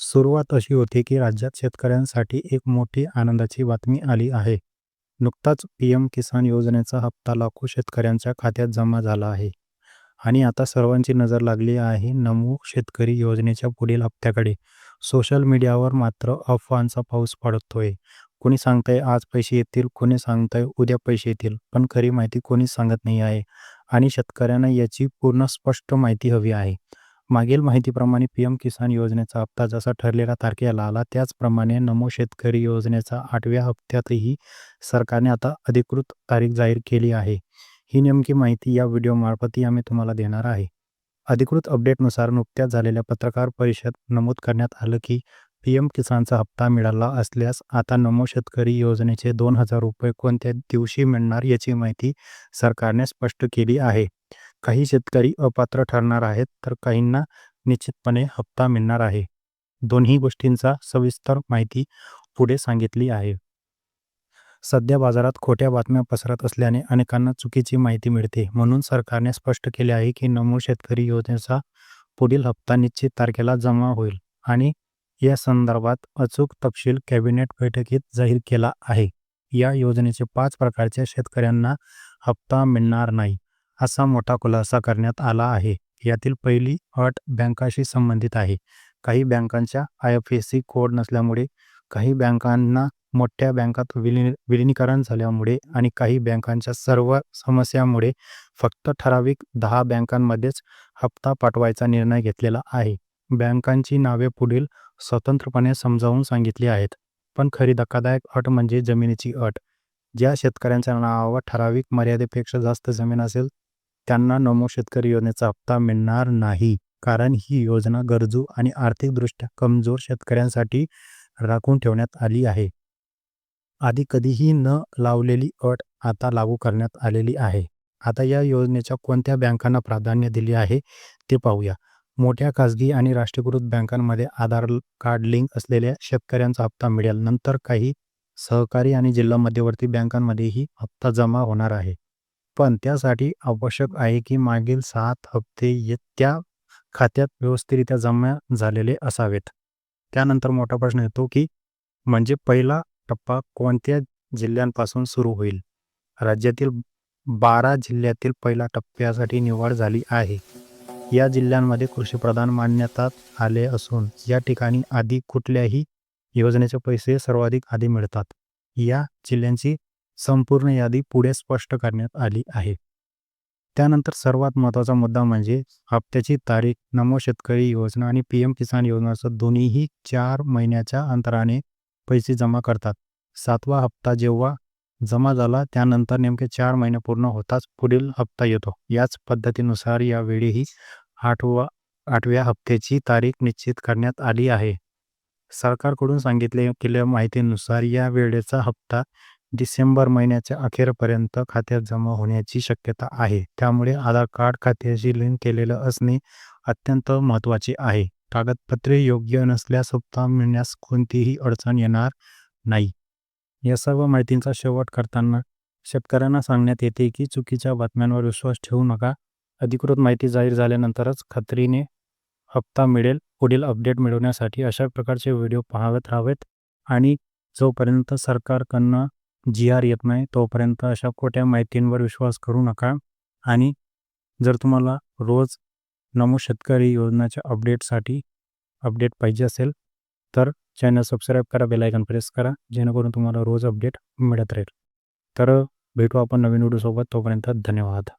सुरुवात अशी होती की राज्यात शेतकऱ्यांसाठी एक मोठी आनंदाची बातमी आली आहे. नुकताच पीएम किसान योजनेचा हप्ता लाखो शेतकऱ्यांच्या खात्यात जमा झाला आहे. आणि आता सर्वांची नजर लागली आहे नमो शेतकरी योजनेच्या पुढील हप्त्याकडे. सोशल मीडियावर मात्र अफवांचा पाऊस पडतोय. कोणी सांगतंय आज पैसे येतील, कोणी सांगतंय उद्या पैसे येतील, पण खरी माहिती कोणीच सांगत नाही आहे. आणि शेतकऱ्यांना याची पूर्ण स्पष्ट माहिती हवी आहे. मागील माहितीप्रमाणे पीएम किसान योजनेचा हप्ता जसा ठरलेल्या तारखेला आला, त्याचप्रमाणे नमो शेतकरी योजनेचा 8व्या हप्त्यातही सरकारने आता अधिकृत तारीख जाहीर केली आहे. ही नेमकी माहिती या व्हिडिओमार्फत आम्ही तुम्हाला देणार आहे. अधिकृत अपडेटनुसार नुकत्याच झालेल्या पत्रकार परिषदेत नमूद करण्यात आलं की पीएम किसानचा हप्ता मिळाला असल्यास आता नमो शेतकरी योजनेचे 2,000 रुपये कोणत्या दिवशी मिळणार याची माहिती सरकारने स्पष्ट केली आहे. काही शेतकरी अपात्र ठरणार आहेत, तर काहींना निश्चितपणे हप्ता मिळणार आहे. दोन्ही गोष्टींचा सविस्तर माहिती पुढे सांगितली आहे. सध्या बाजारात खोट्या बातम्या पसरत असल्याने अनेकांना चुकीची माहिती मिळते. म्हणून सरकारने स्पष्ट केले आहे की नमो शेतकरी योजनेचा पुढील हप्ता निश्चित तारखेला जमा होईल आणि या संदर्भात अचूक तपशील कॅबिनेट बैठकीत जाहीर केला आहे. या योजनेचे 5 प्रकारच्या शेतकऱ्यांना हप्ता मिळणार नाही, असा मोठा खुलासा करण्यात आला आहे. यातील पहिली अट बँकाशी संबंधित आहे. काही बँकांच्या IFSC कोड नसल्यामुळे, काही बँकांना मोठ्या बँकात विलिनीकरण झाल्यामुळे आणि काही बँकांच्या सर्व समस्यामुळे फक्त ठराविक 10 बँकांमध्येच हप्ता पाठवायचा निर्णय घेतलेला आहे. बँकांची नावे पुढील स्वतंत्रपणे समजावून सांगितली आहेत. पण खरी धक्कादायक अट म्हणजे जमिनीची अट. ज्या शेतकऱ्यांच्या नावावर ठराविक मर्यादेपेक्षा जास्त जमीन असेल, त्यांना नमो शेतकरी योजनेचा हप्ता मिळणार नाही. कारण ही योजना गरजू आणि आर्थिकदृष्ट्या कमजोर शेतकऱ्यांसाठी राखून ठेवण्यात आली आहे. आधी कधीही न लावलेली अट आता लागू करण्यात आलेली आहे. आता या योजनेच्या कोणत्या बँकांना प्राधान्य दिले आहे ते पाहूया. मोठ्या खाजगी आणि राष्ट्रीयकृत बँकांमध्ये आधार कार्ड लिंक असलेल्या शेतकऱ्यांचा हप्ता मिळेल. नंतर काही सहकारी आणि जिल्हा मध्यवर्ती बँकांमध्येही हप्ता जमा होणार आहे. पण त्यासाठी आवश्यक आहे की मागील 7 हप्ते त्या खात्यात व्यवस्थितरित्या जमा झालेले असावेत. त्यानंतर मोठा प्रश्न येतो की म्हणजे पहिला टप्पा कोणत्या जिल्ह्यांपासून सुरू होईल? राज्यातील 12 जिल्ह्यातील पहिल्या टप्प्यासाठी निवड झाली आहे. या जिल्ह्यांमध्ये कृषीप्रधान मान्यता आले असून या ठिकाणी आधी कुठल्याही योजनेचे पैसे सर्वाधिक आधी मिळतात. या जिल्ह्यांची संपूर्ण यादी पुढे स्पष्ट करण्यात आली आहे. त्यानंतर सर्वात महत्त्वाचा मुद्दा म्हणजे हप्त्याची तारीख. नमो शेतकरी योजना आणि पीएम किसान योजनेचं दोन्हीही 4 महिन्याच्या अंतराने पैसे जमा करतात. 7वा हप्ता जेव्हा जमा झाला त्यानंतर नेमके 4 महिने पूर्ण होताच पुढील हप्ता येतो. याच पद्धतीनुसार यावेळीही 8व्या हप्त्याची तारीख निश्चित करण्यात आली आहे. सरकारकडून सांगितले गेलेल्या माहितीनुसार या वेळेचा हप्ता डिसेंबर महिन्याच्या अखेरपर्यंत खात्यात जमा होण्याची शक्यता आहे. त्यामुळे आधार कार्ड खात्याशी लिंक केलेलं असणे अत्यंत महत्त्वाचे आहे. कागदपत्रे योग्य नसल्यास हप्ता मिळण्यास कोणतीही अडचण येणार नाही. या सर्व माहितींचा शेवट करताना शेतकऱ्यांना सांगण्यात येते की चुकीच्या बातम्यांवर विश्वास ठेवू नका. अधिकृत माहिती जाहीर झाल्यानंतरच खात्रीने हप्ता मिळेल. पुढील अपडेट मिळवण्यासाठी अशा प्रकारचे व्हिडिओ पाहत राहावेत आणि जोपर्यंत सरकारकडनं GR येत नाही तोपर्यंत अशा खोट्या माहितींवर विश्वास करू नका. आणि जर तुम्हाला रोज नमो शेतकरी योजनेच्या अपडेट पाहिजे असेल तर चॅनल सबस्क्राईब करा, बेल आयकॉन प्रेस करा, जेणेकरून तुम्हाला रोज अपडेट मिळत राहील. तर भेटू आपण नवीन व्हिडिओसोबत. तोपर्यंत धन्यवाद.